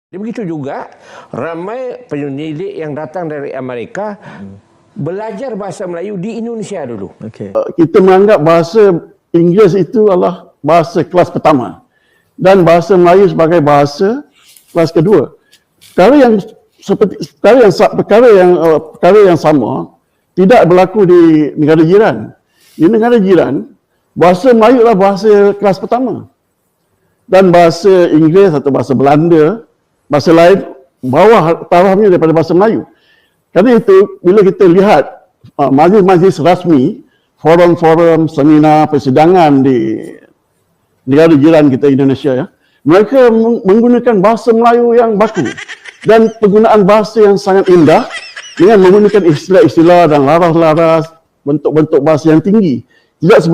Begitu juga ramai penyelidik yang datang dari Amerika belajar bahasa Melayu di Indonesia dulu. Okay. Kita menganggap bahasa Inggeris itu adalah bahasa kelas pertama dan bahasa Melayu sebagai bahasa kelas kedua. Perkara yang sama tidak berlaku di negara jiran. Di negara jiran, bahasa Melayu adalah bahasa kelas pertama. Dan bahasa Inggeris atau bahasa Belanda, bahasa lain bawah tarafnya daripada bahasa Melayu. Kerana itu, bila kita lihat majlis-majlis rasmi, forum-forum, seminar, persidangan di negara jiran kita Indonesia, ya, mereka menggunakan bahasa Melayu yang baku dan penggunaan bahasa yang sangat indah dengan menggunakan istilah-istilah dan laras-laras, bentuk-bentuk bahasa yang tinggi. Tidak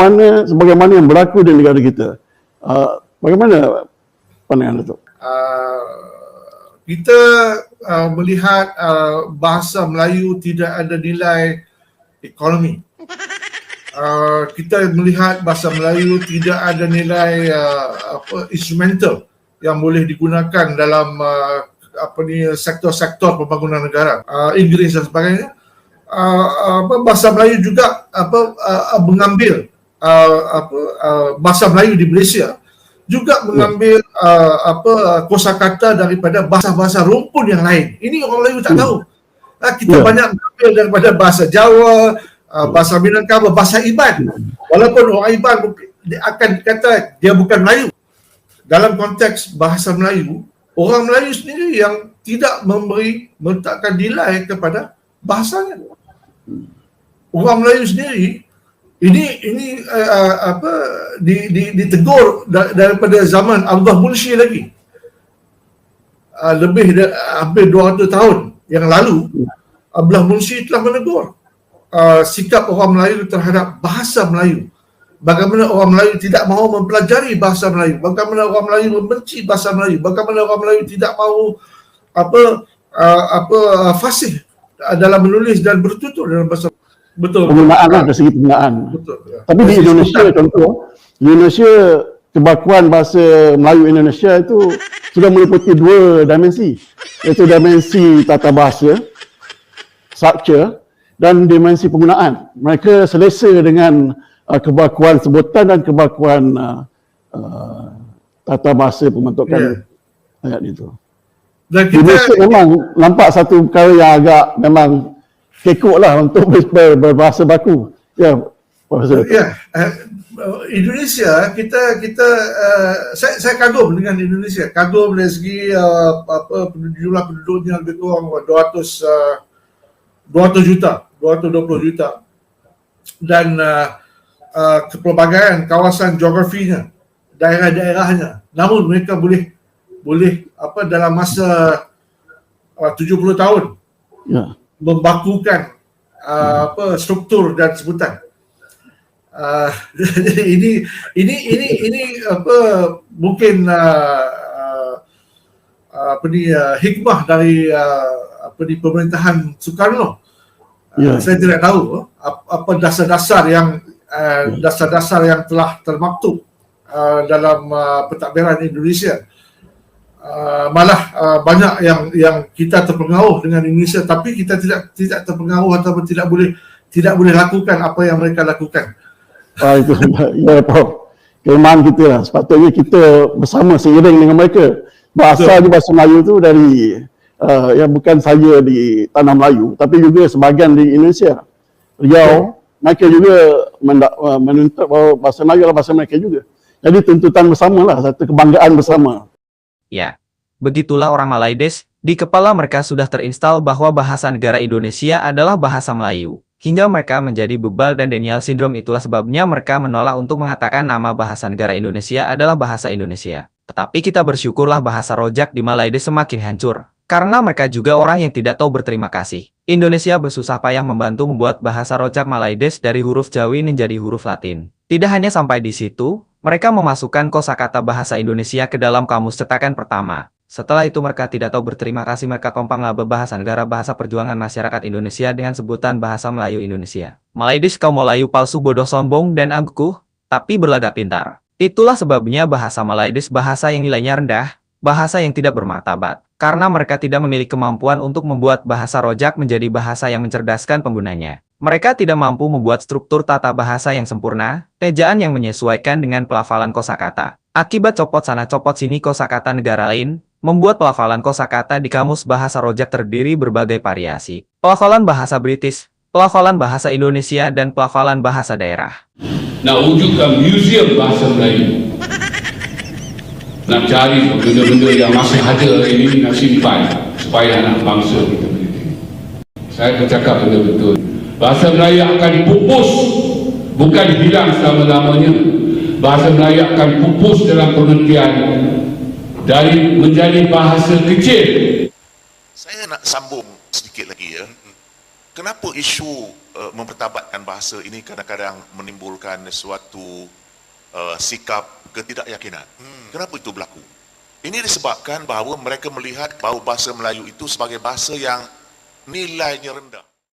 sebagaimana yang berlaku di negara kita. Bagaimana pandangan Datuk? Kita melihat bahasa Melayu tidak ada nilai ekonomi. Kita melihat bahasa Melayu tidak ada nilai instrumental yang boleh digunakan dalam sektor-sektor pembangunan negara, Inggeris dan sebagainya. Bahasa Melayu juga mengambil bahasa Melayu di Malaysia juga mengambil kosakata daripada bahasa-bahasa rumpun yang lain. Ini orang Melayu tak tahu. Kita banyak mengambil daripada bahasa Jawa, bahasa Minangkabau, bahasa Iban. Walaupun orang Iban akan kata dia bukan Melayu. Dalam konteks bahasa Melayu, orang Melayu sendiri yang tidak meletakkan nilai kepada bahasanya. Orang Melayu sendiri ini ditegur daripada zaman Abdullah Munshi lagi. Hampir 200 tahun yang lalu, Abdullah Munshi telah menegur sikap orang Melayu terhadap bahasa Melayu. Bagaimana orang Melayu tidak mahu mempelajari bahasa Melayu, bagaimana orang Melayu membenci bahasa Melayu, bagaimana orang Melayu tidak mahu fasih dalam menulis dan bertutur dalam bahasa. Betul. Penggunaan lah, dari segi penggunaan. Betul. Tapi di Indonesia contoh, di Indonesia kebakuan bahasa Melayu Indonesia itu sudah meliputi dua dimensi, iaitu dimensi tata bahasa, structure, dan dimensi penggunaan. Mereka selesa dengan kebakuan sebutan dan kebakuan tata bahasa pembentukan ayat itu. Dan kita memang nampak satu perkara yang agak memang kekok lah untuk berbahasa baku. Ya, Profesor. Ya, Indonesia saya kagum dengan Indonesia. Kagum dari segi jumlah penduduknya lebih kurang 200 juta, 220 juta. Dan kepelbagaian kawasan geografinya, daerah-daerahnya. Namun mereka boleh dalam masa 70 tahun membakukan struktur dan sebutan. Ini mungkin hikmah dari pemerintahan Soekarno. Saya tidak tahu apa dasar-dasar yang telah termaktub dalam pentadbiran Indonesia. Malah banyak yang kita terpengaruh dengan Indonesia, tapi kita tidak terpengaruh atau tidak boleh lakukan apa yang mereka lakukan. Itu ya, Prof. Kelemahan kita lah. Sepatutnya kita bersama seiring dengan mereka. Bahasa Melayu tu dari yang bukan saja di tanah Melayu, tapi juga sebahagian di Indonesia. Riau, mereka juga menuntut bahawa bahasa Melayu adalah bahasa mereka juga. Jadi tuntutan bersama lah, satu kebanggaan bersama. Ya, begitulah orang Malaides, di kepala mereka sudah terinstal bahwa bahasa negara Indonesia adalah bahasa Melayu. Hingga mereka menjadi bebal dan denial syndrome. Itulah sebabnya mereka menolak untuk mengatakan nama bahasa negara Indonesia adalah bahasa Indonesia. Tetapi kita bersyukurlah bahasa rojak di Malaides semakin hancur. Karena mereka juga orang yang tidak tahu berterima kasih. Indonesia bersusah payah membantu membuat bahasa rojak Malaides dari huruf Jawi menjadi huruf Latin. Tidak hanya sampai di situ, mereka memasukkan kosakata bahasa Indonesia ke dalam kamus cetakan pertama. Setelah itu mereka tidak tahu berterima kasih, mereka kompang label bahasa negara bahasa perjuangan masyarakat Indonesia dengan sebutan bahasa Melayu Indonesia. Malaides kaum Melayu palsu, bodoh, sombong, dan angkuh, tapi berlagak pintar. Itulah sebabnya bahasa Malaides bahasa yang nilainya rendah, bahasa yang tidak bermartabat. karena mereka tidak memiliki kemampuan untuk membuat bahasa rojak menjadi bahasa yang mencerdaskan penggunanya. Mereka tidak mampu membuat struktur tata bahasa yang sempurna, ejaan yang menyesuaikan dengan pelafalan kosakata. Akibat copot sana copot sini kosakata negara lain, membuat pelafalan kosakata di kamus bahasa rojak terdiri berbagai variasi. Pelafalan bahasa British, pelafalan bahasa Indonesia, dan pelafalan bahasa daerah. Nak wujudkan museum bahasa Melayu, nak cari benda-benda yang masih ada hari ini, nak simpan supaya anak bangsa kita berdiri. Saya bercakap betul-betul, bahasa Melayu akan pupus, bukan hilang selama-lamanya. Bahasa Melayu akan pupus dalam pengertian dari menjadi bahasa kecil. Saya nak sambung sedikit lagi ya. Kenapa isu mempertabatkan bahasa ini kadang-kadang menimbulkan suatu sikap ketidakyakinan? Kenapa itu berlaku? Ini disebabkan bahawa mereka melihat bahawa bahasa Melayu itu sebagai bahasa yang nilainya rendah.